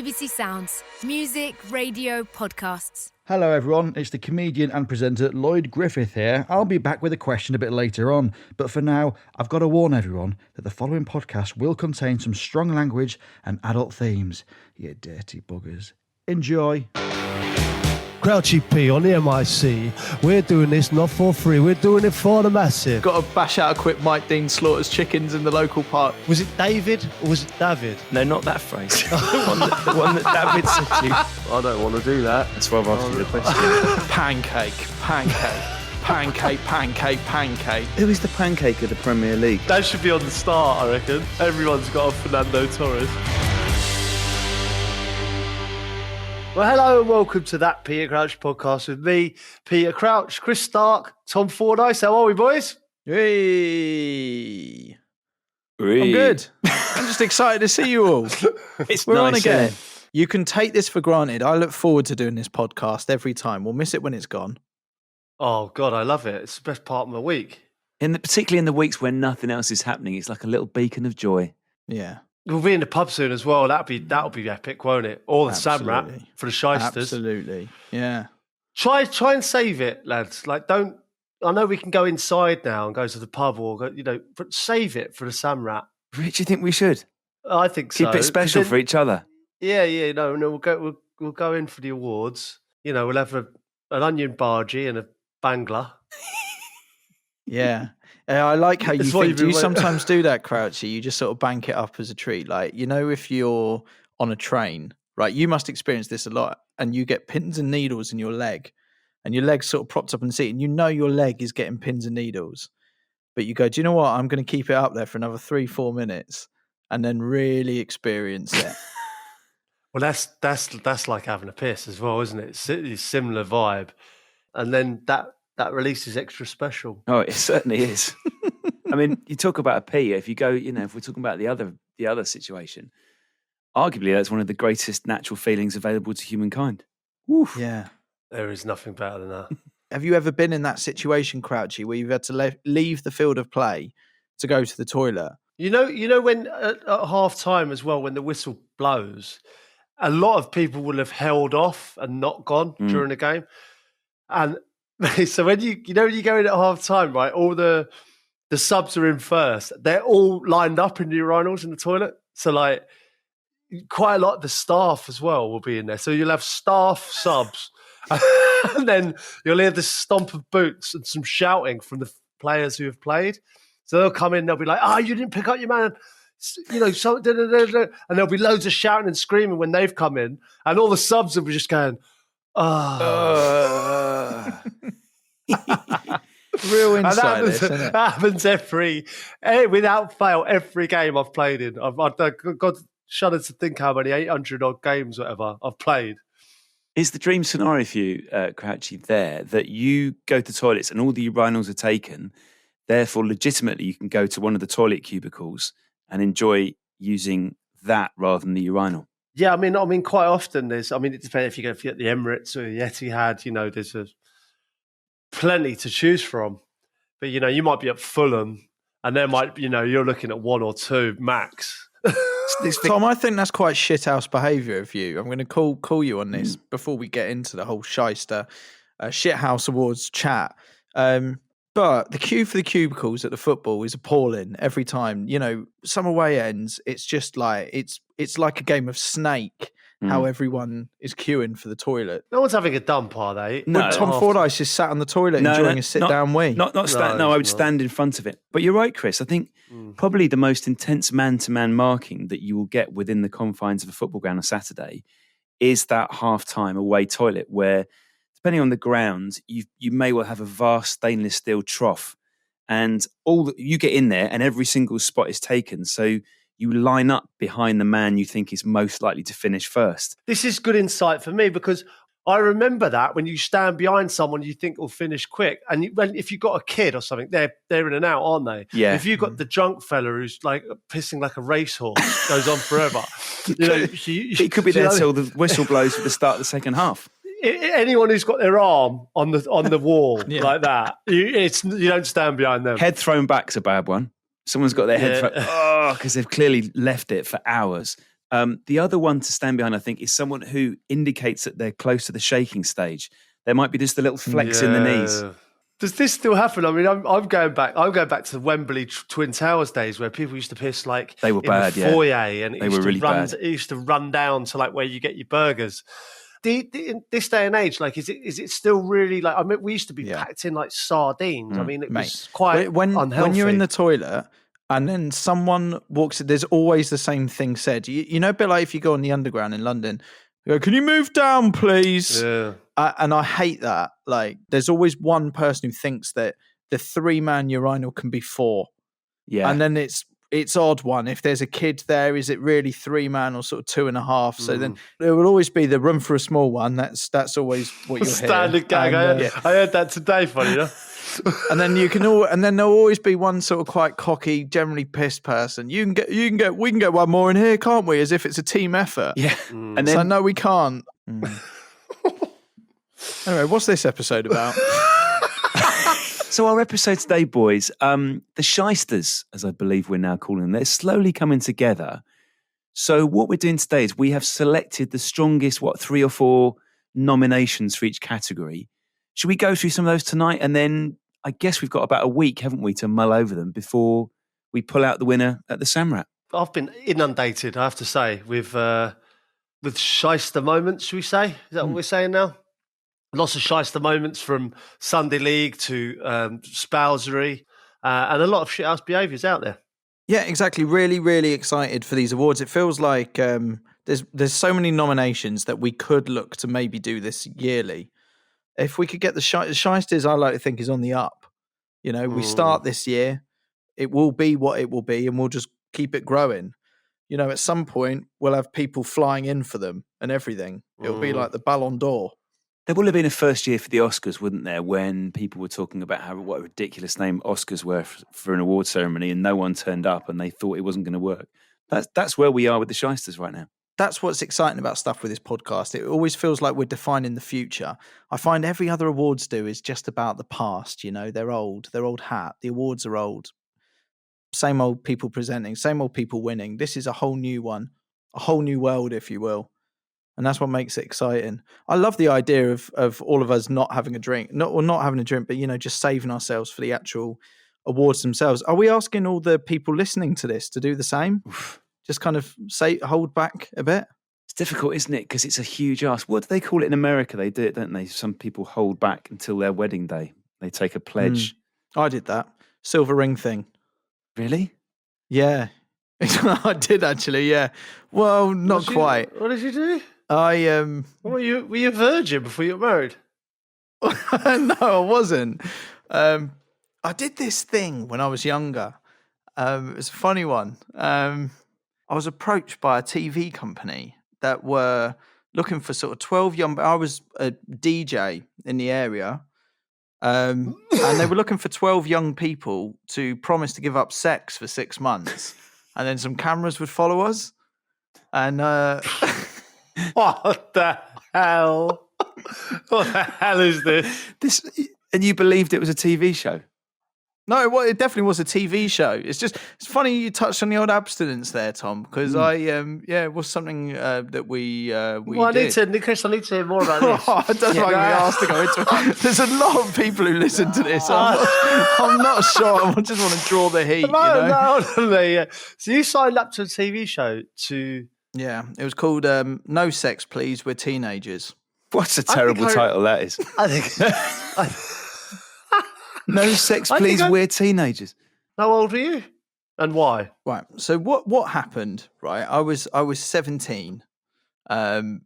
BBC Sounds. Music, radio, podcasts. Hello everyone, it's the comedian and presenter Lloyd Griffith here. I'll be back with a question a bit later on, but for now, I've got to warn everyone that the following podcast will contain some strong language and adult themes. You dirty buggers. Enjoy. Crouchy P on the MIC. We're doing this not for free, we're doing it for the massive. Got to bash out a quick Mike Dean slaughters chickens in the local park. Was it David or was it David? No, not that phrase. the one that David said to you. I don't want to do that. That's why I've asked you the question. Pancake. Pancake. Who is the pancake of the Premier League? That should be on the start, I reckon. Everyone's got a Fernando Torres. Well, hello and welcome to That Peter Crouch podcast with me, Peter Crouch, Chris Stark, Tom Fordyce. How are we, boys? Hey. I'm good. I'm just excited to see you all. We're nice, on again. isn't it? You can take this for granted. I look forward to doing this podcast every time. We'll miss it when it's gone. Oh, God, I love it. It's the best part of my week. Particularly in the weeks when nothing else is happening, it's like a little beacon of joy. Yeah. We'll be in the pub soon as well. That'll be epic, won't it? Or the Sam Rap Absolutely. for the Shysters. Absolutely. Yeah. Try and save it, lads. Like, don't. I know we can go inside now and go to the pub or go, but save it for the Sam Rap. Rich, you think we should? I think so. Keep it special for each other. Yeah. No. We'll go in for the awards. We'll have an onion bhaji and a bangla. Yeah. I like how you That's what think. you've Do you been sometimes do that, Crouchy? You just sort of bank it up as a treat. Like, if you're on a train, right, you must experience this a lot, and you get pins and needles in your leg, and your leg's sort of propped up in the seat, and your leg is getting pins and needles. But you go, do you know what? I'm going to keep it up there for another 3-4 minutes and then really experience it. Well, that's like having a piss as well, isn't it? It's a similar vibe. And then that release is extra special. Oh, it certainly is. I mean, you talk about a pee. If you go, if we're talking about the other situation, arguably that's one of the greatest natural feelings available to humankind. Oof. Yeah. There is nothing better than that. Have you ever been in that situation, Crouchy, where you've had to leave the field of play to go to the toilet? You know when at half time as well, when the whistle blows, a lot of people will have held off and not gone during the game. And so when you go in at half time, right, all the subs are in first. They're all lined up in the urinals in the toilet. So like quite a lot of the staff as well will be in there. So you'll have staff subs and then you'll hear the stomp of boots and some shouting from the players who have played. So they'll come in, they'll be like, you didn't pick up your man. So, and there'll be loads of shouting and screaming when they've come in. And all the subs will be just going, Real insight, that happens without fail, every game I've played in. I've got shuddered to think how many 800 odd games, whatever, I've played. Is the dream scenario for you, Crouchy, there that you go to toilets and all the urinals are taken, therefore legitimately you can go to one of the toilet cubicles and enjoy using that rather than the urinal? Yeah, I mean, quite often it depends if you get the Emirates or the Etihad, there's plenty to choose from. But, you might be at Fulham and there might, you're looking at one or two max. Tom, I think that's quite shithouse behaviour of you. I'm going to call you on this before we get into the whole Shyster Shithouse Awards chat. But the queue for the cubicles at the football is appalling every time. Some away ends, it's just like it's like a game of Snake. How everyone is queuing for the toilet. No one's having a dump, are they? No, Tom Fordyce is sat on the toilet enjoying a sit-down wee. I would stand in front of it. But you're right, Chris. I think probably the most intense man-to-man marking that you will get within the confines of a football ground on Saturday is that half-time away toilet where, depending on the ground, you may well have a vast stainless steel trough, and you get in there, and every single spot is taken. So you line up behind the man you think is most likely to finish first. This is good insight for me because I remember that when you stand behind someone you think will finish quick, and if you've got a kid or something, they're in and out, aren't they? Yeah. If you've got the drunk fella who's like pissing like a racehorse, goes on forever. He could be there till the whistle blows for the start of the second half. Anyone who's got their arm on the wall like that, you don't stand behind them. Head thrown back's a bad one. Someone's got their head thrown, because they've clearly left it for hours. The other one to stand behind, I think, is someone who indicates that they're close to the shaking stage. There might be just a little flex in the knees. Does this still happen? I mean, I'm going back. I'm going back to the Wembley Twin Towers days where people used to piss like They were bad, in the foyer, and They were really bad. It used to run down to like where you get your burgers. In this day and age, like, is it still really like? I mean, we used to be packed in like sardines. I mean, it was quite unhealthy. When you're in the toilet and then someone walks in, there's always the same thing said. You know, a bit like if you go on the Underground in London, you go, "Can you move down, please?" Yeah. And I hate that. Like, there's always one person who thinks that the 3-man urinal can be 4. Yeah. And then it's odd one. If there's a kid there, is it really 3-man or sort of 2.5? So then there will always be the room for a small one. That's always what you'll hear. Standard gag. I heard that today, funny enough. And then and then there'll always be one sort of quite cocky, generally pissed person. We can get one more in here, can't we? As if it's a team effort. Yeah. And then, so no, we can't. Anyway, what's this episode about? So our episode today, boys, the Shysters, as I believe we're now calling them, they're slowly coming together. So what we're doing today is we have selected the strongest, 3 or 4 nominations for each category. Should we go through some of those tonight? And then I guess we've got about a week, haven't we, to mull over them before we pull out the winner at the Samrat. I've been inundated, I have to say, with shyster moments, should we say? Is that what we're saying now? Lots of shyster moments, from Sunday League to spousery, and a lot of shithouse behaviours out there. Yeah, exactly. Really, really excited for these awards. It feels like there's so many nominations that we could look to maybe do this yearly. If we could get the Shysters, I like to think, is on the up. You know, we start this year, it will be what it will be, and we'll just keep it growing. You know, at some point, we'll have people flying in for them and everything. It'll be like the Ballon d'Or. There would have been a first year for the Oscars, wouldn't there, when people were talking about what a ridiculous name Oscars were for an award ceremony, and no one turned up and they thought it wasn't going to work. That's where we are with the Shysters right now. That's what's exciting about stuff with this podcast. It always feels like we're defining the future. I find every other awards do is just about the past. You know, they're old hat. The awards are old. Same old people presenting, same old people winning. This is a whole new one, a whole new world, if you will. And that's what makes it exciting. I love the idea of all of us not having a drink, not having a drink, but, you know, just saving ourselves for the actual awards themselves. Are we asking all the people listening to this to do the same? Oof. Just kind of hold back a bit? It's difficult, isn't it? Because it's a huge ask. What do they call it in America? They do it, don't they? Some people hold back until their wedding day. They take a pledge. I did that. Silver ring thing. Really? Yeah. I did actually, yeah. Well, not quite. What did you do? Were you a virgin before you got married? No, I wasn't. I did this thing when I was younger. It was a funny one. I was approached by a TV company that were looking for sort of 12 young... I was a DJ in the area. And they were looking for 12 young people to promise to give up sex for 6 months. And then some cameras would follow us. And... What the hell? What the hell is this? And you believed it was a TV show? No, it definitely was a TV show. It's funny you touched on the old abstinence there, Tom, because it was something that we did. Chris, I need to hear more about this. I don't like being asked to go into it. There's a lot of people who listen to this. I'm not sure. I just want to draw the heat. No. So you signed up to a TV show to... Yeah, it was called No Sex, Please, We're Teenagers. What a terrible title that is. I think... No Sex, Please, We're Teenagers. How old are you? And why? Right. So what happened, right? I was 17. And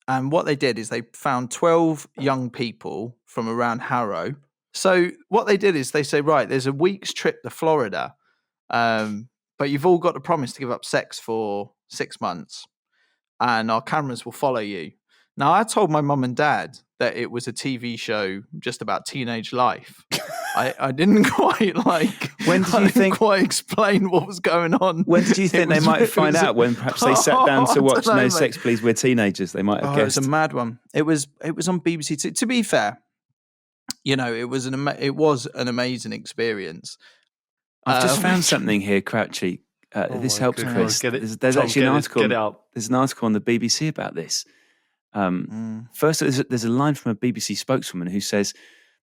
what they did is they found 12 young people from around Harrow. So what they did is they say, right, there's a week's trip to Florida. But you've all got to promise to give up sex for 6 months. And our cameras will follow you. Now, I told my mum and dad that it was a TV show just about teenage life. I didn't quite quite explain what was going on. When did you think they might find out? When perhaps they sat down to watch No Sex, Please, We're Teenagers, they might have guessed. It was a mad one. It was on BBC Two. To be fair, you know, it was an amazing experience. I've just found something here, Crouchy. This my helps, goodness. Chris. Get it. There's Tom, actually an article. Get it up. There's an article on the BBC about this. First, there's a line from a BBC spokeswoman who says,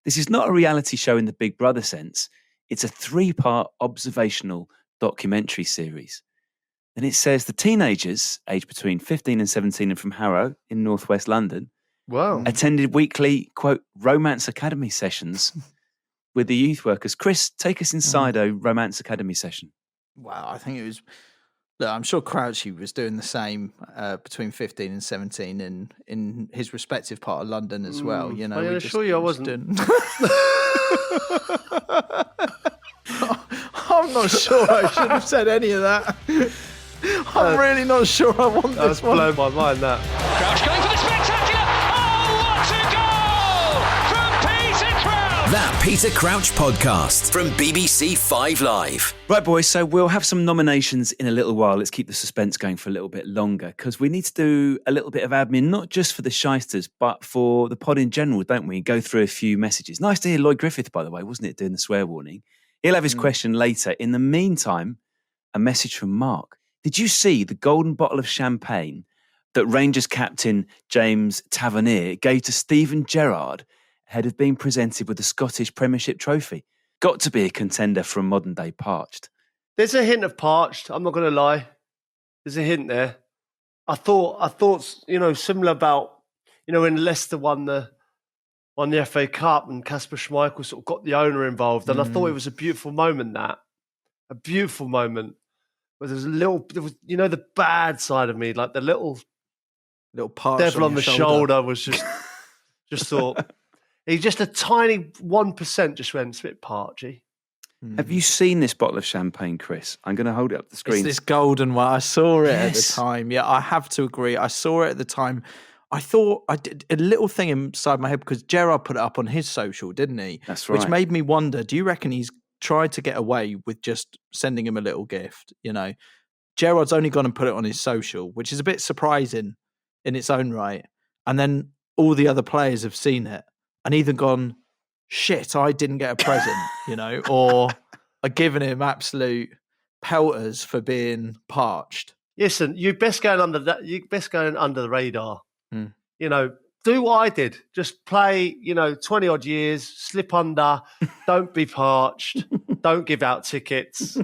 "This is not a reality show in the Big Brother sense. It's a 3-part observational documentary series." And it says the teenagers, aged between 15 and 17 and from Harrow in northwest London, Wow. attended weekly, quote, romance academy sessions with the youth workers. Chris, take us inside a romance academy session. Wow, I think it was. Look, I'm sure Crouchy was doing the same between 15 and 17 in his respective part of London as well. You know, I assure you I wasn't. I'm not sure I should have said any of that. I'm really not sure I want That's this one. blown my mind, that. Crouch going for the spectacular. Oh, what a goal from Peter Crouch! That Peter Crouch podcast from BBC 5 Live. Right, boys, so we'll have some nominations in a little while. Let's keep the suspense going for a little bit longer because we need to do a little bit of admin, not just for the Shysters, but for the pod in general, don't we? Go through a few messages. Nice to hear Lloyd Griffith, by the way, wasn't it, doing the swear warning? He'll have his question later. In the meantime, a message from Mark. Did you see the golden bottle of champagne that Rangers captain James Tavernier gave to Steven Gerrard ahead of being presented with the Scottish Premiership trophy? Got to be a contender for a modern day Parched. There's a hint of Parched. I'm not going to lie. There's a hint there. I thought, similar about, when Leicester won the FA Cup and Kasper Schmeichel sort of got the owner involved. And I thought it was a beautiful moment, a beautiful moment. Where there was the bad side of me, like the little Parch devil on the shoulder was just thought, he just a tiny 1% just went, it's a bit parchy. Have you seen this bottle of champagne, Chris? I'm going to hold it up the screen. It's this golden one. I saw it at the time. Yeah, I have to agree. I saw it at the time. I thought I did a little thing inside my head because Gerrard put it up on his social, didn't he? That's right. Which made me wonder, do you reckon he's tried to get away with just sending him a little gift? Gerrard's only gone and put it on his social, which is a bit surprising in its own right. And then all the other players have seen it and either gone, shit, I didn't get a present, or are giving him absolute pelters for being parched. Listen, you best going under the radar. Do what I did. Just play, 20 odd years, slip under, don't be parched, don't give out tickets.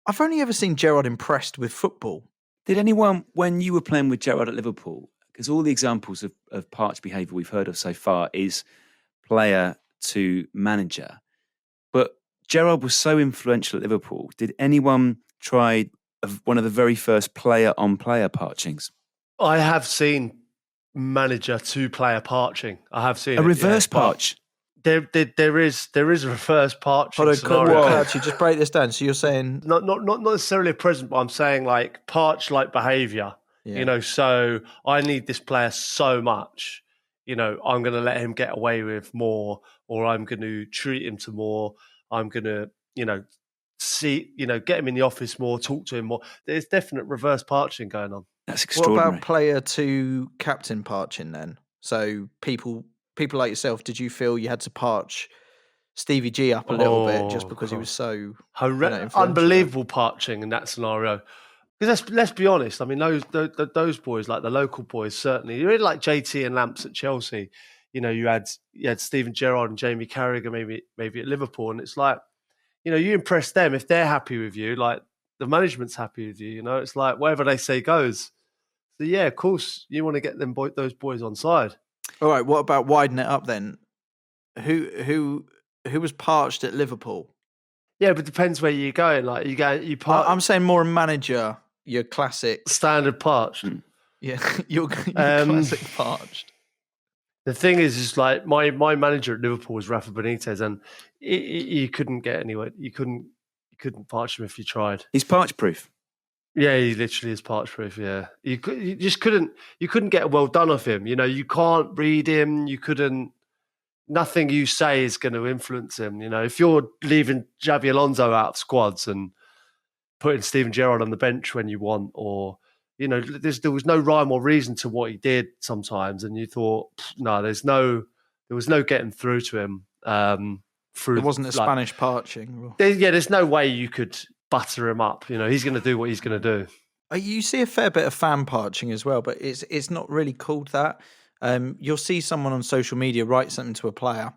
I've only ever seen Gerrard impressed with football. Did anyone, when you were playing with Gerrard at Liverpool, because all the examples of parched behaviour we've heard of so far is player to manager, but Gerrard was so influential at Liverpool. Did anyone try one of the very first player-on-player parchings? I have seen manager to player parching. I have seen a reverse parch. There is a reverse parching Hold on, scenario. actually, just break this down. So you're saying not necessarily a present, but I'm saying like parch like behaviour. Yeah. So I need this player so much. I'm going to let him get away with more, or I'm going to treat him to more. I'm going to, see, get him in the office more, talk to him more. There's definite reverse parching going on. That's extraordinary. What about player to captain parching then? So people like yourself, did you feel you had to parch Stevie G up a little bit just because he was so unbelievable parching in that scenario? Because let's be honest. I mean, those boys, like the local boys, certainly. You really like JT and Lamps at Chelsea. You had Steven Gerrard and Jamie Carragher maybe at Liverpool, and it's like, you impress them if they're happy with you. Like the management's happy with you. It's like whatever they say goes. So yeah, of course you want to get those boys on side. All right. What about widening it up then? Who was parched at Liverpool? Yeah, but it depends where you're going. Like I'm saying more a manager. Your classic standard parched. Yeah, your classic parched. The thing is like my manager at Liverpool was Rafa Benitez, and you couldn't get anywhere. You couldn't parch him if you tried. He's parch proof. Yeah, he literally is parch proof. Yeah, you just couldn't get well done of him. You can't read him. You couldn't. Nothing you say is going to influence him. If you're leaving Xabi Alonso out of squads and putting Steven Gerrard on the bench when you want, or there was no rhyme or reason to what he did sometimes, and you thought, no, there was no getting through to him. It wasn't a Spanish parching. There's no way you could butter him up. He's going to do what he's going to do. You see a fair bit of fan parching as well, but it's not really called that. You'll see someone on social media write something to a player,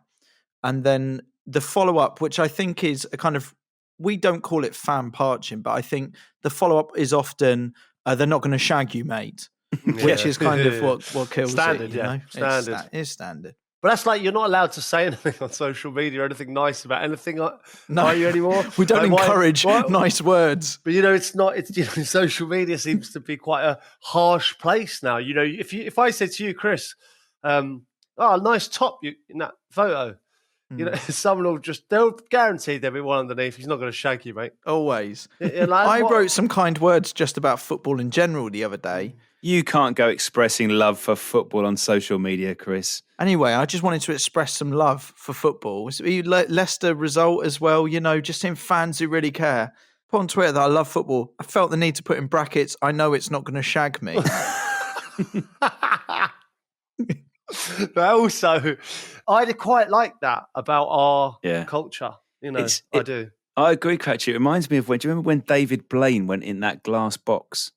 and then the follow-up, which I think is a kind of, we don't call it fan parching, but I think the follow-up is often, they're not going to shag you, mate, which is kind of what kills standard, it. You know? Standard. It's standard. But that's like, you're not allowed to say anything on social media or anything nice about anything, are you anymore? We don't encourage why? nice words. But it's not. It's social media seems to be quite a harsh place now. If I said to you, Chris, nice top in that photo, someone will they'll guarantee there'll be one underneath. He's not going to shag you, mate. Always. I wrote some kind words just about football in general the other day. You can't go expressing love for football on social media, Chris. Anyway, I just wanted to express some love for football. Leicester result as well, just seeing fans who really care. Put on Twitter that I love football. I felt the need to put in brackets, I know it's not going to shag me. But also, I quite like that about our culture. I do. I agree, Cratchit. It reminds me of do you remember when David Blaine went in that glass box?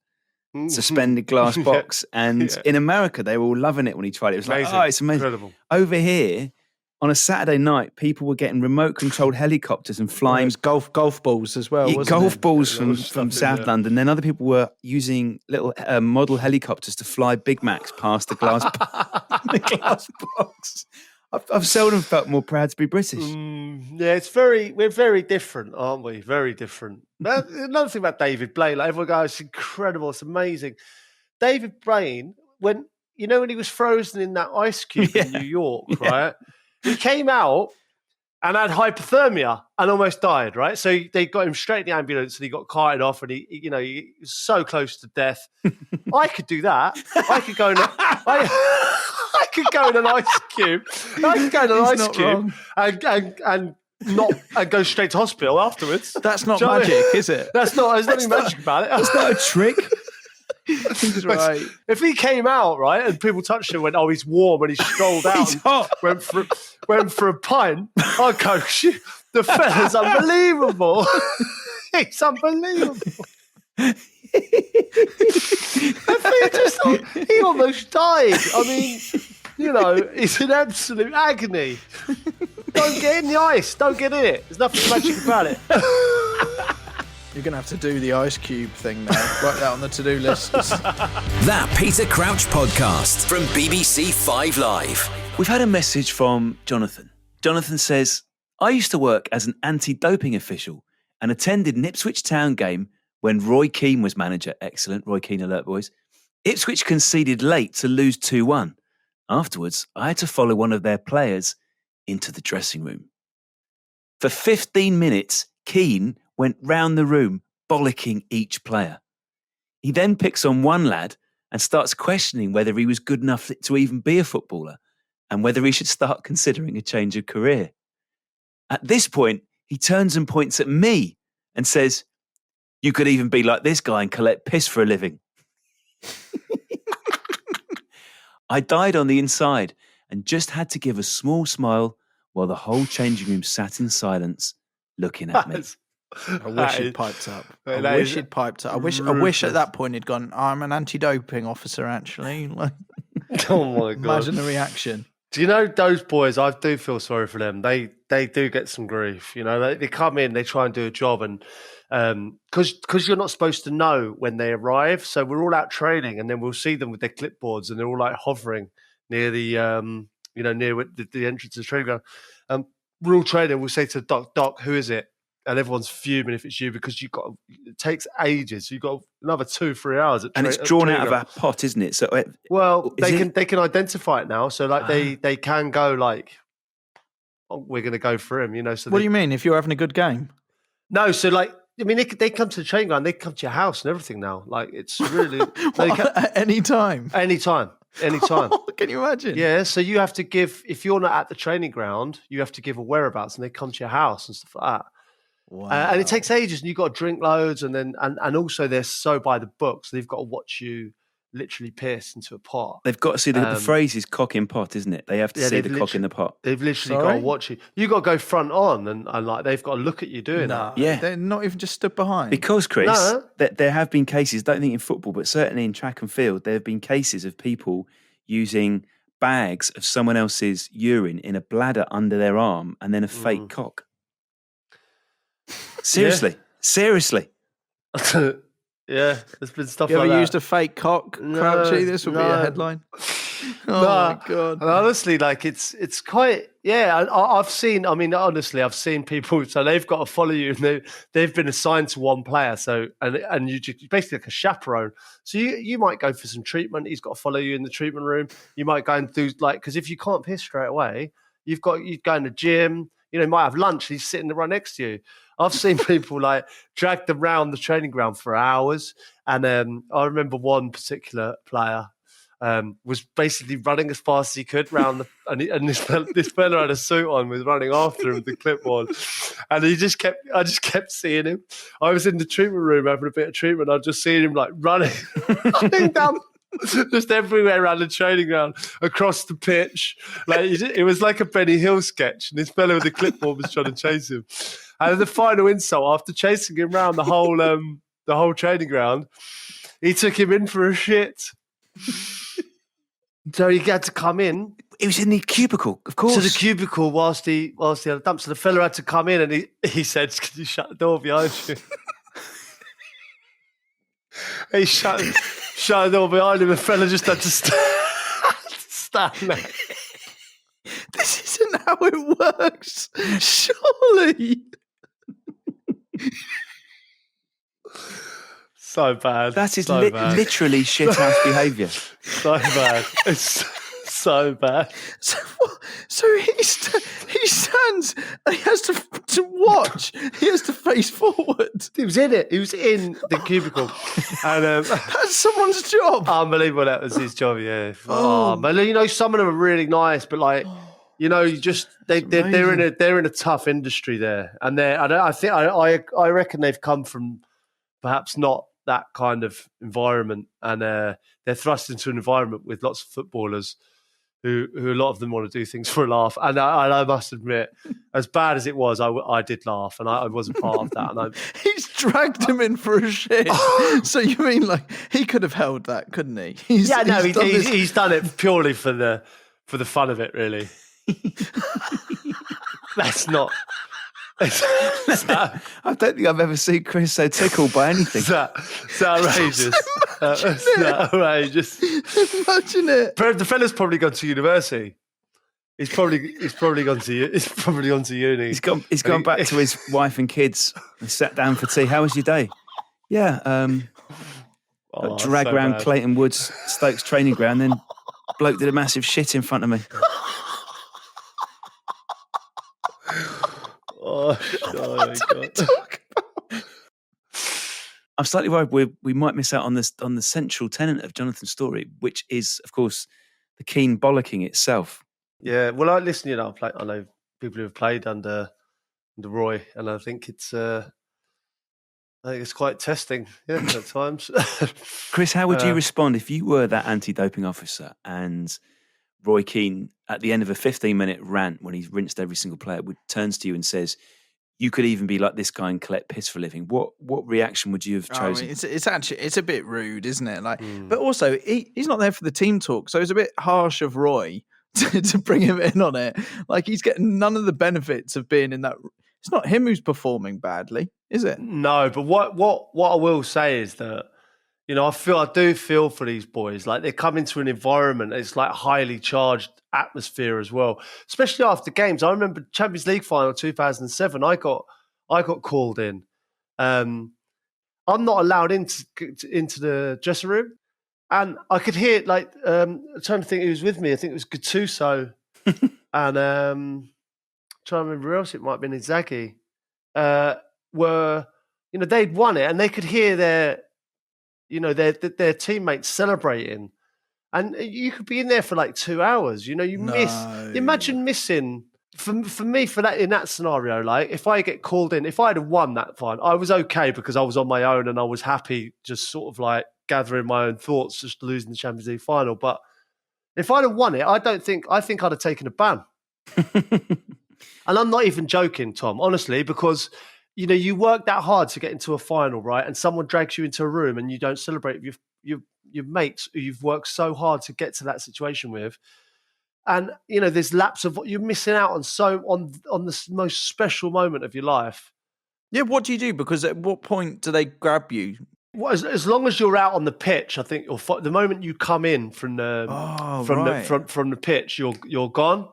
Suspended glass box, and in America they were all loving it when he tried it. It was amazing. Like, it's amazing. Incredible. Over here, on a Saturday night, people were getting remote-controlled helicopters and flying golf balls as well. Wasn't golf it? balls from South London. Then other people were using little model helicopters to fly Big Macs past the glass box. I've seldom felt more proud to be British. We're very different, aren't we? Very different. Another thing about David Blaine, everyone goes, it's incredible, it's amazing. David Blaine, when he was frozen in that ice cube in New York, right? He came out and had hypothermia and almost died, right? So they got him straight in the ambulance and he got carted off, and he was so close to death. I could do that. I could go I could go in an ice cube. I could go in an ice cube and go straight to hospital afterwards. That's not magic, is it? There's nothing magic about it. That's not a trick. He's right. If he came out, right, and people touched him and went, he's warm, and he strolled out He's hot. Went for a pint, I'd go, the fella's unbelievable. It's unbelievable. He almost died. I mean, it's an absolute agony. Don't get in the ice. Don't get in it. There's nothing magic about it. You're going to have to do the ice cube thing now. Write that on the to-do list. That Peter Crouch podcast from BBC 5 Live. We've had a message from Jonathan. Jonathan says, I used to work as an anti-doping official and attended an Ipswich Town game when Roy Keane was manager. Excellent. Roy Keane alert, boys. Ipswich conceded late to lose 2-1. Afterwards, I had to follow one of their players into the dressing room. For 15 minutes, Keane went round the room, bollocking each player. He then picks on one lad and starts questioning whether he was good enough to even be a footballer and whether he should start considering a change of career. At this point, he turns and points at me and says, you could even be like this guy and collect piss for a living. I died on the inside and just had to give a small smile while the whole changing room sat in silence looking at me. I wish he'd piped up. I wish at that point he'd gone, I'm an anti-doping officer, actually. Oh my God. Imagine the reaction. Do you know those boys? I do feel sorry for them. They do get some grief. They come in, they try and do a job, and because you're not supposed to know when they arrive. So we're all out training, and then we'll see them with their clipboards, and they're all like hovering near the near the entrance to the training ground. We're all training. We'll say to Doc, who is it? And everyone's fuming if it's you because it takes ages. You've got another 2-3 hours. And it's drawn out of a pot, isn't it? So, they can identify it now. So they can go like, we're going to go for him. So what do you mean? If you're having a good game? No. So they come to the training ground. They come to your house and everything now. Like it's really at any time. Anytime. Can you imagine? Yeah. So you have to give, if you're not at the training ground, you have to give a whereabouts, and they come to your house and stuff like that. Wow. And it takes ages, and you've got to drink loads, and then and also they're so by the book, so they've got to watch you literally pierced into a pot. They've got to see the phrase is cock in pot, isn't it? They have to see the cock in the pot. They've literally got to watch you. You got to go front on, and like they've got to look at you doing that. Yeah, they're not even just stood behind. Because Chris, there have been cases. Don't think in football, but certainly in track and field, there have been cases of people using bags of someone else's urine in a bladder under their arm, and then a fake cock. Seriously. Yeah, there's been stuff you like ever that. used a fake cock, Crouchy? This would be a headline. My God. And honestly, like it's quite, I've seen, honestly, I've seen people, so they've got to follow you, and they've been assigned to one player. So, and you're basically like a chaperone. So you might go for some treatment. He's got to follow you in the treatment room. You might go and do because if you can't piss straight away, you go in the gym, you might have lunch. He's sitting right next to you. I've seen people like drag them around the training ground for hours. And I remember one particular player was basically running as fast as he could round and this fella had a suit on, was running after him with the clipboard. And I just kept seeing him. I was in the treatment room having a bit of treatment. I just seen him like running down just everywhere around the training ground, across the pitch. Like it was like a Benny Hill sketch, and this fellow with the clipboard was trying to chase him. And then the final insult, after chasing him around the whole training ground, he took him in for a shit. So he had to come in. It was in the cubicle, of course. To the cubicle whilst he had a dump. So the fella had to come in, and he said, "Can you shut the door behind you?" He shut the door behind him. The fella just had to stand there. This isn't how it works. Surely. So bad. That is bad. literally shithouse behaviour. So bad. It's so bad. So he stands and he has to watch. He has to face forward. He was in it. He was in the cubicle. And that's someone's job. Unbelievable. That was his job, yeah. But some of them are really nice, but like, you just they're in a tough industry there. And I reckon they've come from perhaps not that kind of environment, and they're thrust into an environment with lots of footballers who a lot of them want to do things for a laugh. And I must admit, as bad as it was, I did laugh, and I was a part of that. And he's dragged him in for a shit. So you mean like he could have held that, couldn't he? He's done it purely for the fun of it, really. That's not. I don't think I've ever seen Chris so tickled by anything. It's outrageous. It's outrageous. Imagine it. The fella's probably gone to university. He's probably gone to uni. He's gone back to his wife and kids and sat down for tea. How was your day? Yeah. Drag round Clayton Woods Stokes training ground, then bloke did a massive shit in front of me. Oh my God. I'm slightly worried we might miss out on the central tenet of Jonathan's story, which is, of course, the keen bollocking itself. Yeah, well, I know people who have played under Roy, and I think it's quite testing, at times. Chris, how would you respond if you were that anti-doping officer and Roy Keane, at the end of a 15-minute rant when he's rinsed every single player, turns to you and says, "You could even be like this guy and collect piss for a living"? What reaction would you have chosen? It's a bit rude, isn't it? Like, but also he's not there for the team talk, so it's a bit harsh of Roy to bring him in on it. Like, he's getting none of the benefits of being in that. It's not him who's performing badly, is it? No, but what I will say is that, I do feel for these boys. Like, they come into an environment, it's like highly charged atmosphere as well, especially after games. I remember Champions League final 2007. I got called in. I'm not allowed into the dressing room, and I could hear I'm trying to think who was with me. I think it was Gattuso, and trying to remember who else. It might have been Inzaghi. They'd won it, and they could hear their teammates celebrating, and you could be in there for like 2 hours. Imagine missing. For me, in that scenario, like, if I get called in, if I'd have won that fight, I was okay because I was on my own and I was happy, just sort of like gathering my own thoughts, just losing the Champions League final. But if I'd have won it, I think I'd have taken a ban. And I'm not even joking, Tom, honestly, because you work that hard to get into a final, right? And someone drags you into a room and you don't celebrate with your mates who you've worked so hard to get to that situation with. And there's laps of what you're missing out on the most special moment of your life. Yeah, what do you do? Because at what point do they grab you? Well, as long as you're out on the pitch, I think the moment you come in from the pitch, you're gone.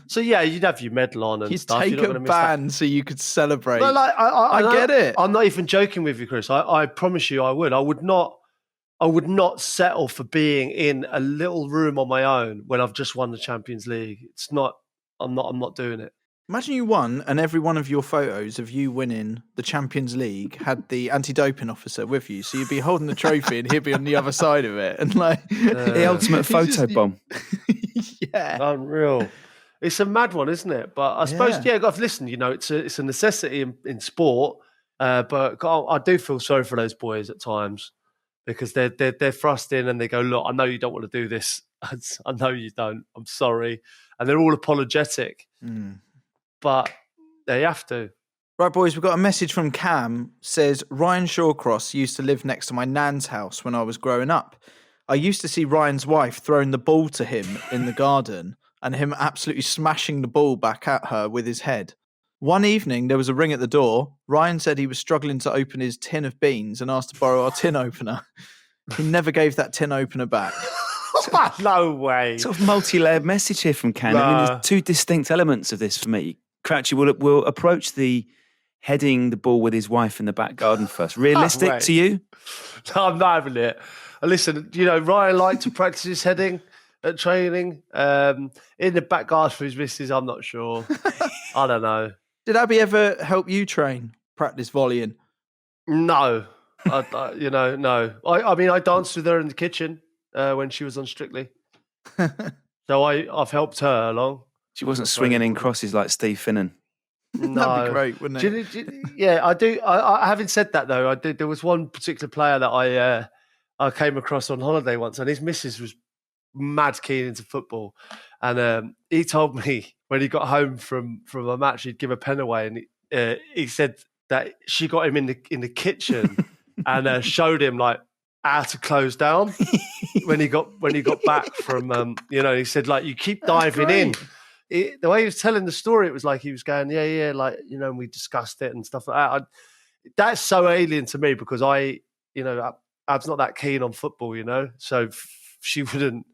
So yeah, you'd have your medal on and stuff. You'd take a ban so you could celebrate. But I get it. I'm not even joking with you, Chris. I promise you, I would. I would not settle for being in a little room on my own when I've just won the Champions League. It's not. I'm not doing it. Imagine you won, and every one of your photos of you winning the Champions League had the anti-doping officer with you. So you'd be holding the trophy, and he'd be on the other side of it, and the ultimate photo bomb. Yeah, unreal. It's a mad one, isn't it? But I suppose, listen, it's a necessity in sport. But I do feel sorry for those boys at times because they're thrust in and they go, look, I know you don't want to do this. I know you don't. I'm sorry. And they're all apologetic. But they have to. Right, boys, we've got a message from Cam. Says, Ryan Shawcross used to live next to my nan's house when I was growing up. I used to see Ryan's wife throwing the ball to him in the garden and him absolutely smashing the ball back at her with his head. One evening, there was a ring at the door. Ryan said he was struggling to open his tin of beans and asked to borrow our tin opener. He never gave that tin opener back. No way. Sort of multi-layered message here from Cam. I mean, there's two distinct elements of this for me. Crouchy will approach the heading the ball with his wife in the back garden first. Realistic to you? No, I'm not having it. Listen, Ryan liked to practice his heading at training. In the back garden for his missus, I'm not sure. I don't know. Did Abby ever help you practice volleying? No. No. I mean, I danced with her in the kitchen when she was on Strictly. So I've helped her along. She wasn't swinging in crosses like Steve Finnan. No. That'd be great, wouldn't it? Yeah, I do. Having said that, though, there was one particular player that I came across on holiday once, and his missus was mad keen into football, and he told me when he got home from a match, he'd give a pen away, and he said that she got him in the kitchen and showed him like how to close down when he got back from he said like you keep diving in. The way he was telling the story, it was like he was going, like, and we discussed it and stuff like that. That's so alien to me because Ab's not that keen on football, so she wouldn't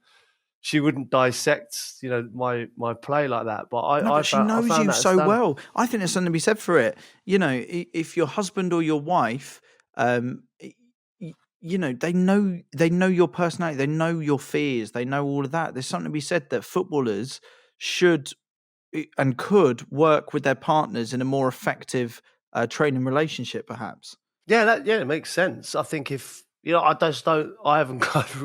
dissect, my play like that. But she knows you so well. I think there's something to be said for it. If your husband or your wife, they know your personality, they know your fears, they know all of that. There's something to be said that footballers should and could work with their partners in a more effective training relationship, perhaps. Yeah, it makes sense. I think if I haven't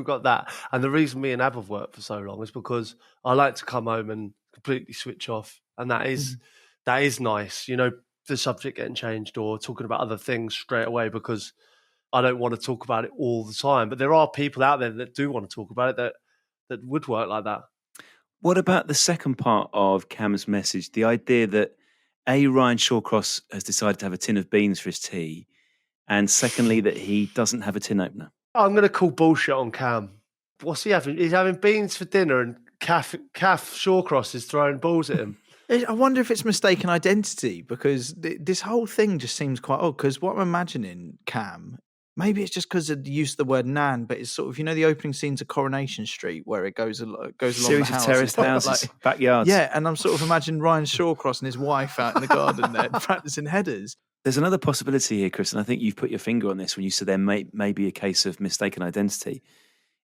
got that, and the reason me and Ab have worked for so long is because I like to come home and completely switch off, and that is nice. The subject getting changed or talking about other things straight away because I don't want to talk about it all the time. But there are people out there that do want to talk about it that would work like that. What about the second part of Cam's message? The idea that Ryan Shawcross has decided to have a tin of beans for his tea, and secondly, that he doesn't have a tin opener. I'm going to call bullshit on Cam. What's he having? He's having beans for dinner and Calf Shawcross is throwing balls at him. I wonder if it's mistaken identity because this whole thing just seems quite odd because what I'm imagining, Cam, maybe it's just because of the use of the word nan, but it's sort of, the opening scenes of Coronation Street where it goes along series the house. Of terraced houses, backyards. Yeah, and I'm sort of imagining Ryan Shawcross and his wife out in the garden there practicing headers. There's another possibility here, Chris, and I think you've put your finger on this when you said there may be a case of mistaken identity.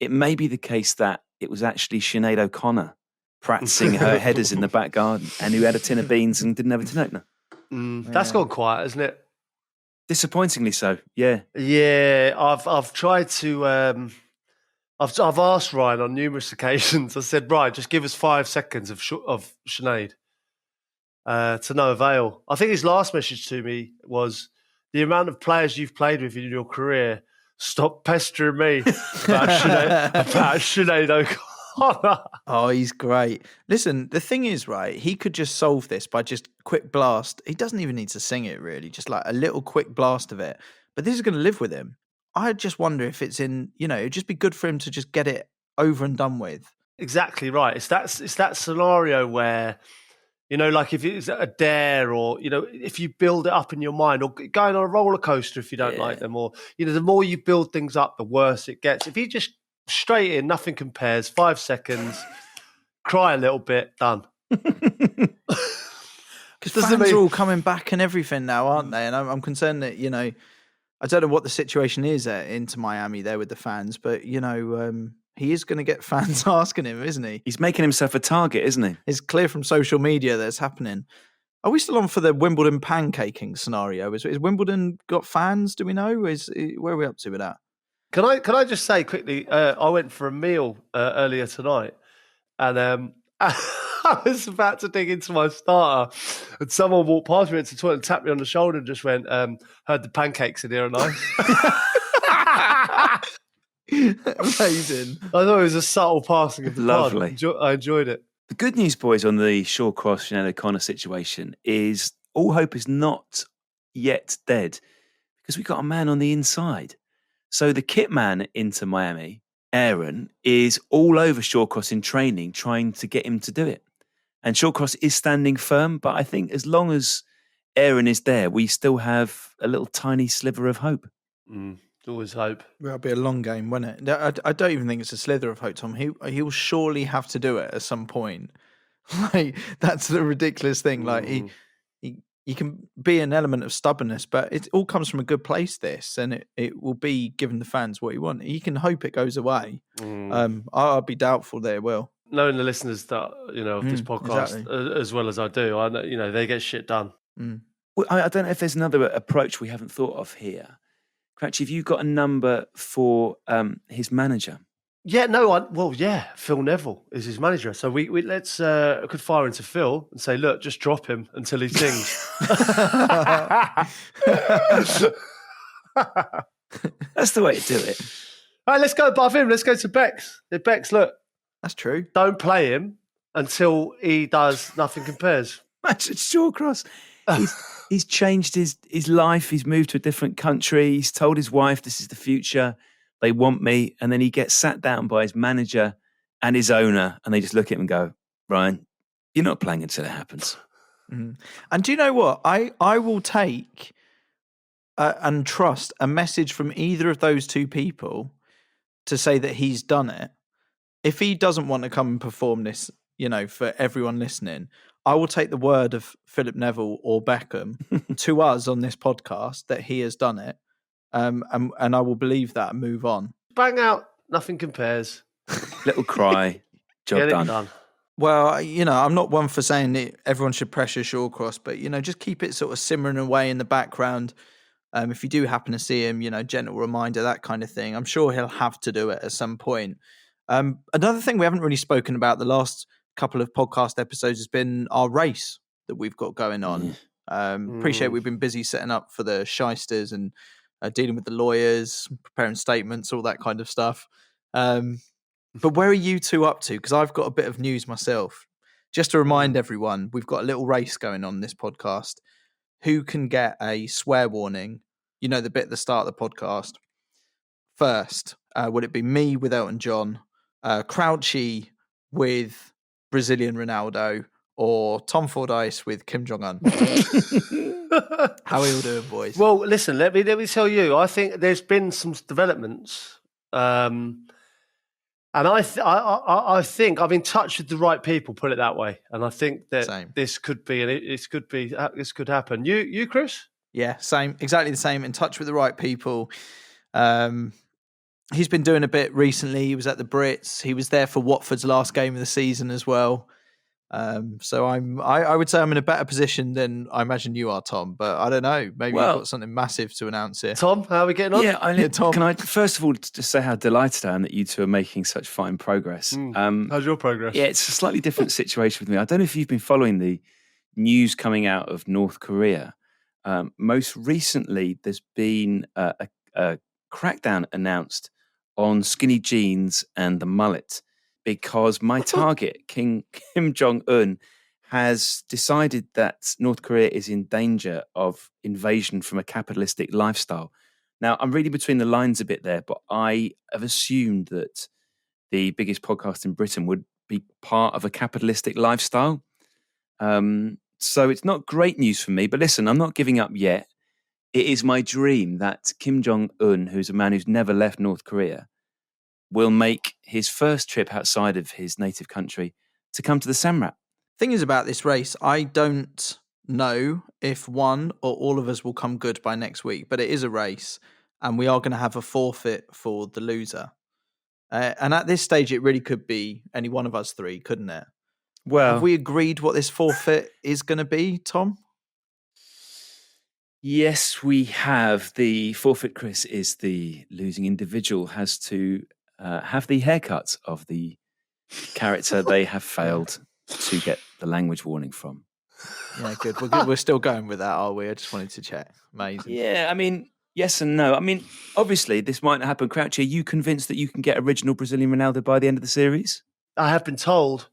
It may be the case that it was actually Sinead O'Connor practicing her headers in the back garden and who had a tin of beans and didn't have a tin opener. That's gone quiet, isn't it? Disappointingly so, yeah. Yeah, I've tried to. I've asked Ryan on numerous occasions. I said, Ryan, just give us 5 seconds of Sinead. To no avail. I think his last message to me was the amount of players you've played with in your career stop pestering me about Sinead O'Connor. Oh, he's great. Listen, the thing is, right, he could just solve this by just quick blast. He doesn't even need to sing it, really, just like a little quick blast of it. But this is going to live with him. I just wonder if it's in, it'd just be good for him to just get it over and done with. Exactly right. It's that scenario where, like if it's a dare or, if you build it up in your mind, or going on a roller coaster if you don't like them, or, the more you build things up, the worse it gets. If you just straight in, nothing compares, 5 seconds, cry a little bit, done. Because fans are all coming back and everything now, aren't they? And I'm concerned that, I don't know what the situation is at Inter Miami there with the fans, but, he is going to get fans asking him, isn't he? He's making himself a target, isn't he? It's clear from social media that it's happening. Are we still on for the Wimbledon pancaking scenario? Is Wimbledon got fans? Do we know? Where are we up to with that? Can I just say quickly? I went for a meal earlier tonight, and I was about to dig into my starter, and someone walked past me into the toilet and tapped me on the shoulder and just went, "Heard the pancakes in here are nice." Amazing. I thought it was a subtle passing of the Lovely. pod. I enjoyed it. The good news, boys, on the Shawcross Sinead O'Connor situation is all hope is not yet dead because we've got a man on the inside. So the kit man into Miami, Aaron, is all over Shawcross in training, trying to get him to do it. And Shawcross is standing firm, but I think as long as Aaron is there, we still have a little tiny sliver of hope. Always hope. Well, it'll be a long game, won't it? I don't even think it's a slither of hope, Tom. He'll surely have to do it at some point. Like, that's the ridiculous thing. Like he can be an element of stubbornness, but it all comes from a good place, this, and it will be giving the fans what you want. You can hope it goes away. I'll be doubtful that it will. Knowing the listeners that, of this podcast as well as I do, I know, they get shit done. Well, I don't know if there's another approach we haven't thought of here. Cratchy, have you got a number for his manager? Yeah, Phil Neville is his manager. So we let's could fire into Phil and say, look, just drop him until he sings. That's the way to do it. All right, let's go above him. Let's go to Bex. Bex, look. That's true. Don't play him until he does Nothing Compares. Match at Shawcross. He's changed his life. He's moved to a different country. He's told his wife, this is the future. They want me. And then he gets sat down by his manager and his owner, and they just look at him and go, Ryan, you're not playing until it happens. And do you know what? I will take and trust a message from either of those two people to say that he's done it. If he doesn't want to come and perform this, for everyone listening, I will take the word of Philip Neville or Beckham to us on this podcast that he has done it. And I will believe that and move on. Bang out Nothing Compares. Little cry. Job done. Well, I'm not one for saying that everyone should pressure Shawcross, but, just keep it sort of simmering away in the background. If you do happen to see him, gentle reminder, that kind of thing. I'm sure he'll have to do it at some point. Another thing we haven't really spoken about the last couple of podcast episodes has been our race that we've got going on. Appreciate we've been busy setting up for the Shysters and dealing with the lawyers, preparing statements, all that kind of stuff. But where are you two up to? Because I've got a bit of news myself. Just to remind everyone, we've got a little race going on this podcast. Who can get a swear warning? The bit at the start of the podcast. First, would it be me with Elton John, Crouchy with Brazilian Ronaldo, or Tom Fordyce with Kim Jong-un? How are you all doing, boys? Well, listen, let me tell you, I think there's been some developments. And I think I'm in touch with the right people, put it that way. And I think that this could happen. You, Chris? Yeah, same, exactly the same. In touch with the right people. He's been doing a bit recently. He was at the Brits. He was there for Watford's last game of the season as well. So I would say I'm in a better position than I imagine you are, Tom. But I don't know. Maybe you've got something massive to announce here. Tom, how are we getting on? Yeah, Tom. Can I first of all just say how delighted I am that you two are making such fine progress. How's your progress? Yeah, it's a slightly different situation with me. I don't know if you've been following the news coming out of North Korea. Most recently, there's been a crackdown announced on skinny jeans and the mullet because my target, Kim Jong-un, has decided that North Korea is in danger of invasion from a capitalistic lifestyle. Now, I'm reading between the lines a bit there, but I have assumed that the biggest podcast in Britain would be part of a capitalistic lifestyle. So it's not great news for me, but listen, I'm not giving up yet. It is my dream that Kim Jong-un, who's a man who's never left North Korea, will make his first trip outside of his native country to come to the Samrat. Thing is about this race, I don't know if one or all of us will come good by next week, but it is a race and we are going to have a forfeit for the loser. And at this stage, it really could be any one of us three, couldn't it? Well, have we agreed what this forfeit is going to be, Tom? Yes, we have. The forfeit, Chris, is the losing individual has to have the haircut of the character they have failed to get the language warning from. Yeah, good. We're still going with that, are we? I just wanted to check. Amazing. Yeah, I mean, yes and no. I mean, obviously, this might not happen. Crouch, are you convinced that you can get original Brazilian Ronaldo by the end of the series? I have been told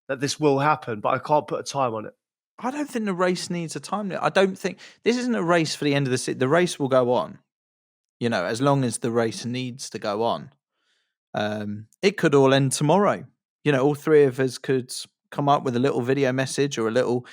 that this will happen, but I can't put a time on it. I don't think the race needs a time limit. I don't think this isn't a race for the end of the season. The race will go on, as long as the race needs to go on. It could all end tomorrow. All three of us could come up with a little video message or a little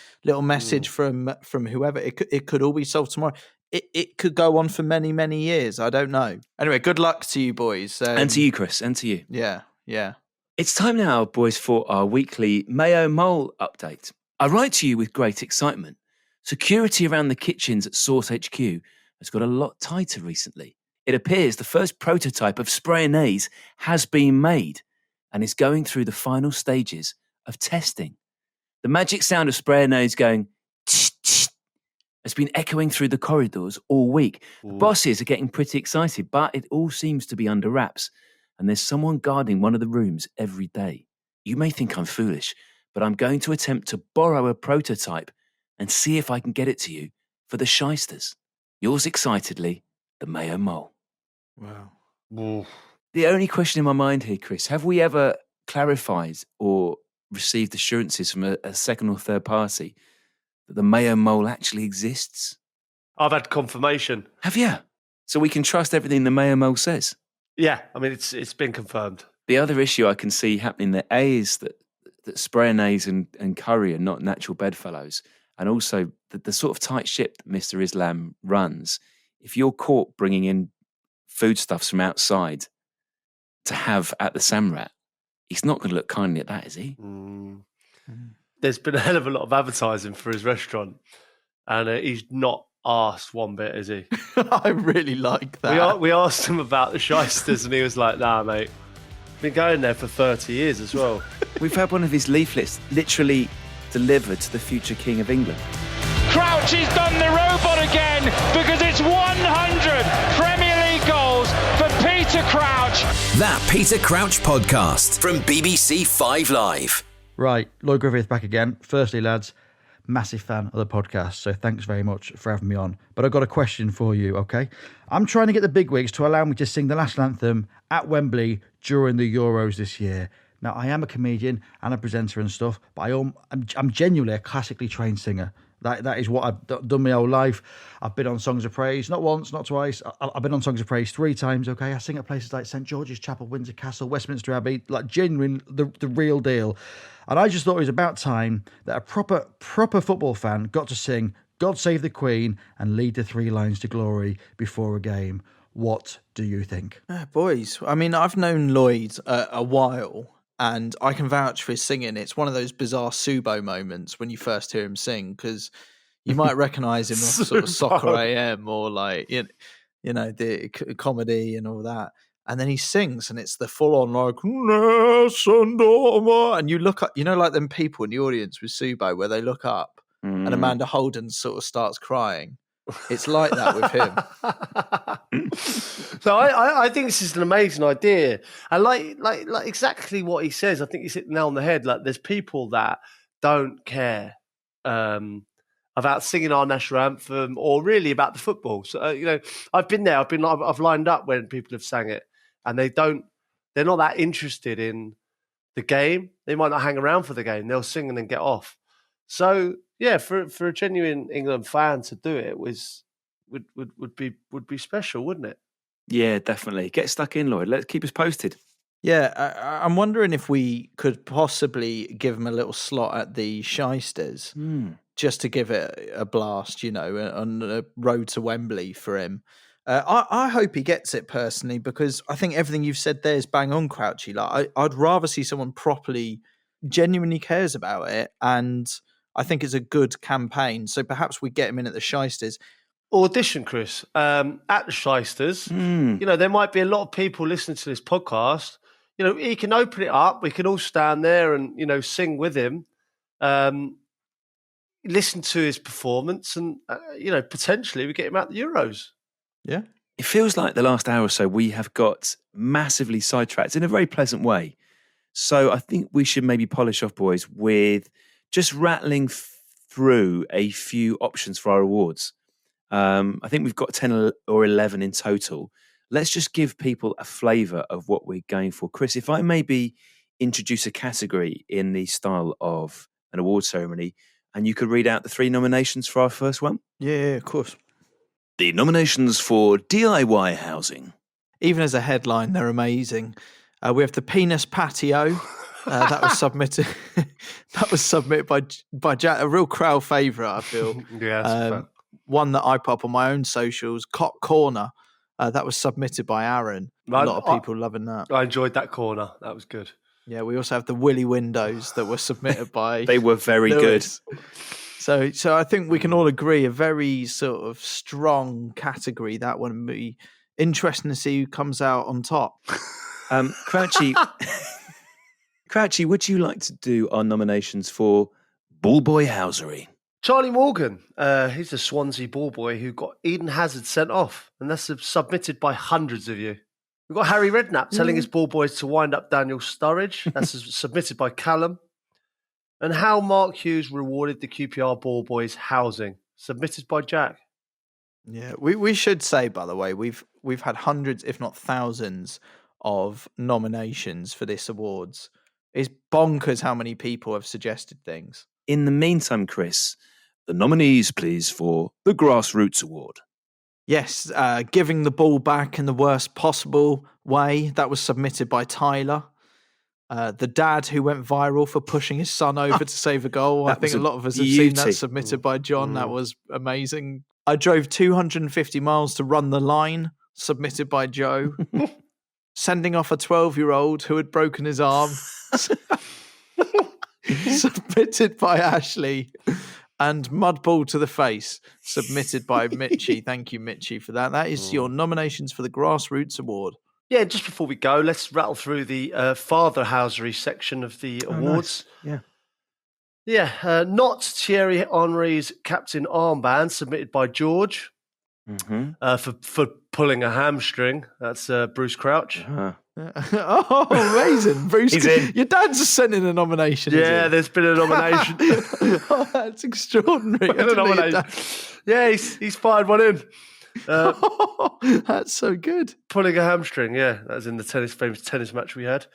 message from whoever. It could all be solved tomorrow. It could go on for many, many years. I don't know. Anyway, good luck to you boys. And to you, Chris, and to you. Yeah. It's time now, boys, for our weekly Mayo Mole update. I write to you with great excitement. Security around the kitchens at Source HQ has got a lot tighter recently. It appears the first prototype of Spray-Naze has been made and is going through the final stages of testing. The magic sound of Spray-Naze going tsh, tsh, has been echoing through the corridors all week. The bosses are getting pretty excited, but it all seems to be under wraps, and there's someone guarding one of the rooms every day. You may think I'm foolish, but I'm going to attempt to borrow a prototype and see if I can get it to you for the Shysters. Yours excitedly, the Mayo Mole. Wow. The only question in my mind here, Chris, have we ever clarified or received assurances from a second or third party that the Mayo Mole actually exists? I've had confirmation. Have you? So we can trust everything the Mayo Mole says? Yeah, I mean, it's been confirmed. The other issue I can see happening there, A, is that Spray-Naze and curry are not natural bedfellows. And also the sort of tight ship that Mr. Islam runs, if you're caught bringing in foodstuffs from outside to have at the Samrat, he's not going to look kindly at that, is he? There's been a hell of a lot of advertising for his restaurant, and he's not asked one bit, is he? I really like that. We asked him about the Shysters, and he was like, nah, mate. Been going there for 30 years as well. We've had one of his leaflets literally delivered to the future King of England. Crouch has done the robot again because it's 100 Premier League goals for Peter Crouch. That Peter Crouch podcast from BBC 5 Live. Right, Lloyd Griffith back again. Firstly, lads, massive fan of the podcast, so thanks very much for having me on. But I've got a question for you, okay? I'm trying to get the bigwigs to allow me to sing the national anthem at Wembley during the Euros this year. Now, I am a comedian and a presenter and stuff, but I'm genuinely a classically trained singer. That is what I've done my whole life. I've been on Songs of Praise, not once, not twice. I've been on Songs of Praise 3 times, okay? I sing at places like St George's Chapel, Windsor Castle, Westminster Abbey, like genuine, the real deal. And I just thought it was about time that a proper football fan got to sing God Save the Queen and lead the 3 lines to glory before a game. What do you think? Boys, I mean, I've known Lloyd a while, and I can vouch for his singing. It's one of those bizarre Subo moments when you first hear him sing, because you might recognise him off sort of Soccer AM or like, the comedy and all that. And then he sings, and it's the full-on like, and you look up, like them people in the audience with Subo where they look up and Amanda Holden sort of starts crying. It's like that with him. So I think this is an amazing idea. And like exactly what he says, I think he's hit the nail on the head. Like, there's people that don't care about singing our national anthem or really about the football. So, I've been there. I've lined up when people have sang it, and they're not that interested in the game. They might not hang around for the game. They'll sing and then get off. So yeah, for a genuine England fan to do it would be special, wouldn't it? Yeah, definitely. Get stuck in, Lloyd. Let's keep us posted. Yeah, I'm wondering if we could possibly give him a little slot at the Shysters just to give it a blast, on the road to Wembley for him. I hope he gets it personally, because I think everything you've said there is bang on, Crouchy. Like, I'd rather see someone properly, genuinely cares about it, and I think it's a good campaign. So perhaps we get him in at the Shysters. Audition, Chris, at the Shysters. There might be a lot of people listening to this podcast. He can open it up. We can all stand there and, sing with him, listen to his performance, and, potentially we get him out the Euros. Yeah. It feels like the last hour or so we have got massively sidetracked in a very pleasant way. So I think we should maybe polish off, boys, with just rattling through a few options for our awards. I think we've got 10 or 11 in total. Let's just give people a flavour of what we're going for. Chris, if I maybe introduce a category in the style of an award ceremony, and you could read out the 3 nominations for our first one? Yeah, of course. The nominations for DIY housing. Even as a headline, they're amazing. We have the penis patio. That was submitted. That was submitted by Jack, a real crowd favourite, I feel. Yeah. One that I put up on my own socials, Cock Corner. That was submitted by Aaron. A lot of people loving that. I enjoyed that corner. That was good. Yeah, we also have the Willy Windows that were submitted by. They were very Lewis. Good. So I think we can all agree a very sort of strong category. That one would be interesting to see who comes out on top. Crouchy, would you like to do our nominations for Ball Boy Housery? Charlie Morgan, he's a Swansea ball boy who got Eden Hazard sent off, and that's submitted by hundreds of you. We've got Harry Redknapp telling his ball boys to wind up Daniel Sturridge. That's submitted by Callum. And how Mark Hughes rewarded the QPR ball boys housing, submitted by Jack. Yeah, we should say, by the way, we've had hundreds, if not thousands, of nominations for this awards. It's bonkers how many people have suggested things. In the meantime, Chris, the nominees, please, for the Grassroots Award. Yes, giving the ball back in the worst possible way. That was submitted by Tyler. The dad who went viral for pushing his son over to save a goal. I think a lot of us have seen that submitted by John. That was amazing. I drove 250 miles to run the line, submitted by Joe. Sending off a 12-year-old who had broken his arm, submitted by Ashley. And Mudball to the face, submitted by Mitchie. Thank you, Mitchie, for that. That is your nominations for the Grassroots Award. Yeah, just before we go, let's rattle through the fatherhousery section of the awards. Nice. Yeah, not Thierry Henry's captain armband, submitted by George for pulling a hamstring. That's Bruce Crouch. Oh, amazing. Bruce, he's in. Your dad's just sent in a nomination. Yeah, there's been a nomination. Oh, that's extraordinary. Yeah, he's fired one in. That's so good. Pulling a hamstring, yeah. That was in the famous tennis match we had.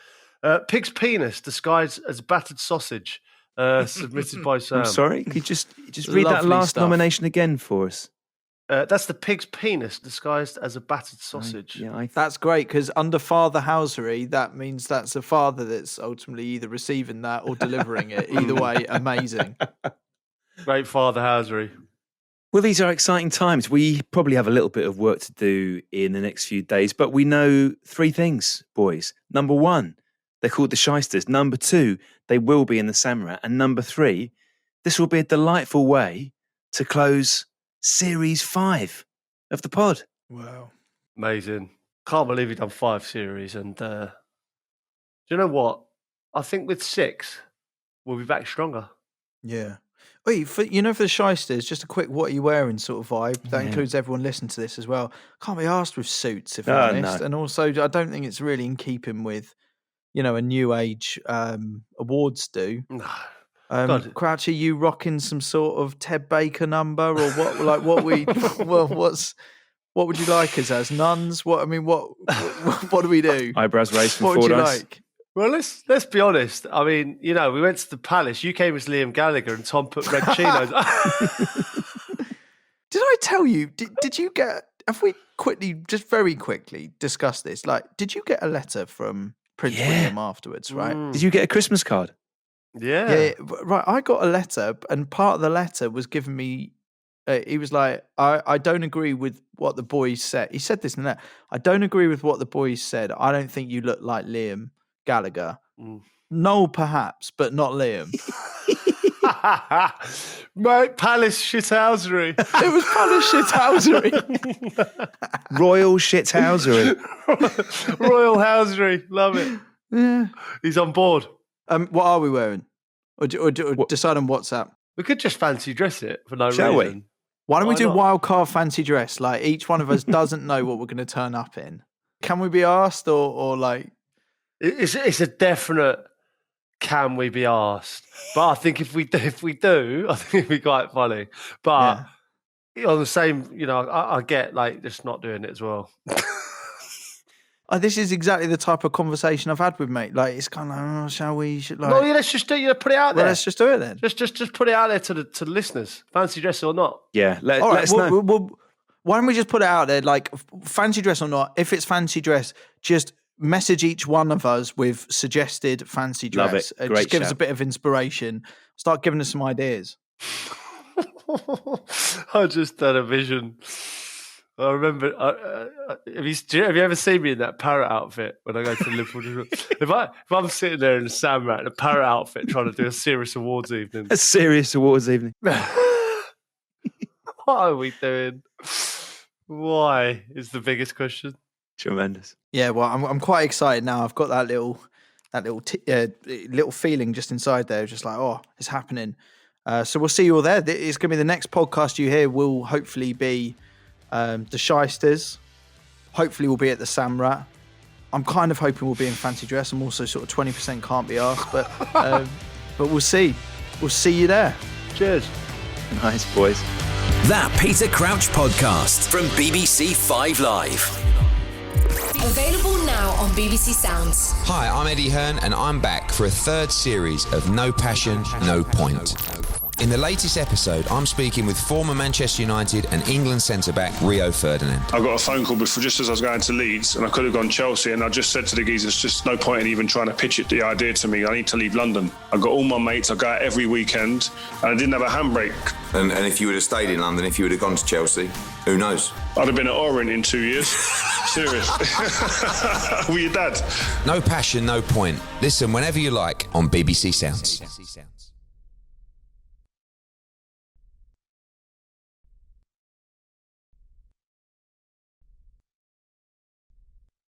Pig's penis disguised as battered sausage, submitted by Sam. I'm sorry, can you just read that last nomination again for us? That's the pig's penis disguised as a battered sausage. That's great, because under fatherhousery, that means that's a father that's ultimately either receiving that or delivering it. Either way, amazing. Great fatherhousery. Well, these are exciting times. We probably have a little bit of work to do in the next few days, but we know 3 things, boys. Number 1, they're called the Shysters. Number 2, they will be in the Samrat. And number 3, this will be a delightful way to close Series 5 of the pod. Wow. Amazing. Can't believe we've done 5 series. And do you know what? I think with 6, we'll be back stronger. Yeah. Wait, for the Shysters, just a quick what are you wearing sort of vibe. That includes everyone listening to this as well. Can't be asked with suits, if I'm honest. No. And also, I don't think it's really in keeping with, a new age awards do. No. Crouchy, you rocking some sort of Ted Baker number or what? Like what we? Well, what would you like us as nuns? What do we do? Eyebrows raised from What would you Fordyce. like? Well, let's be honest. I mean, we went to the Palace. You came as Liam Gallagher, and Tom put red chinos. Did I tell you? Did you get? Have we very quickly discussed this? Like, did you get a letter from Prince William afterwards? Right? Did you get a Christmas card? Yeah. Right. I got a letter, and part of the letter was giving me. He was like, I don't agree with what the boys said. He said this and that. I don't agree with what the boys said. I don't think you look like Liam Gallagher. Noel, perhaps, but not Liam. Mate, Palace shithousery. It was Palace shithousery. Royal shithousery. Royal housery. Love it. Yeah. He's on board. What are we wearing? Or decide on WhatsApp. We could just fancy dress it for no Shall reason. we? Why don't we do not? wild card fancy dress? Like each one of us doesn't know what we're going to turn up in. Can we be asked or like? It's a definite. Can we be asked? But I think if we do, I think it'd be quite funny. But on the same, I get like just not doing it as well. This is exactly the type of conversation I've had with mate. Like it's kind of like, shall we? Let's just do. Put it out there. Well, let's just do it then. Just put it out there to the listeners. Fancy dress or not? Yeah. Let All right, us know. why don't we just put it out there? Like fancy dress or not? If it's fancy dress, just message each one of us with suggested fancy dress. Love it. Great just give us a shout. bit of inspiration. Start giving us some ideas. I just had a vision. I remember. Have you ever seen me in that parrot outfit when I go to Liverpool? if I'm sitting there in a Samrat in a parrot outfit trying to do a serious awards evening, A serious awards evening. what are we doing? Why is the biggest question. Tremendous. Yeah, well, I'm quite excited now. I've got that little feeling just inside there, just like, oh, it's happening. So we'll see you all there. It's going to be the next podcast you hear will hopefully be the Shysters. Hopefully we'll be at the Samrat. I'm kind of hoping we'll be in fancy dress. I'm also sort of 20% can't be asked, but we'll see. We'll see you there. Cheers. Nice, boys. That Peter Crouch podcast from BBC 5 Live. Available now on BBC Sounds. Hi, I'm Eddie Hearn and I'm back for a third series of No Passion, No Point. In the latest episode, I'm speaking with former Manchester United and England centre-back Rio Ferdinand. I got a phone call before, just as I was going to Leeds, and I could have gone Chelsea, and I just said to the geezers, there's just no point in even trying to pitch the idea to me. I need to leave London. I got all my mates, I go out every weekend, and I didn't have a handbrake. And if you would have stayed in London, if you would have gone to Chelsea, who knows? I'd have been at Orient in 2 years. Serious. With your dad. No Passion, No Point. Listen whenever you like on BBC Sounds.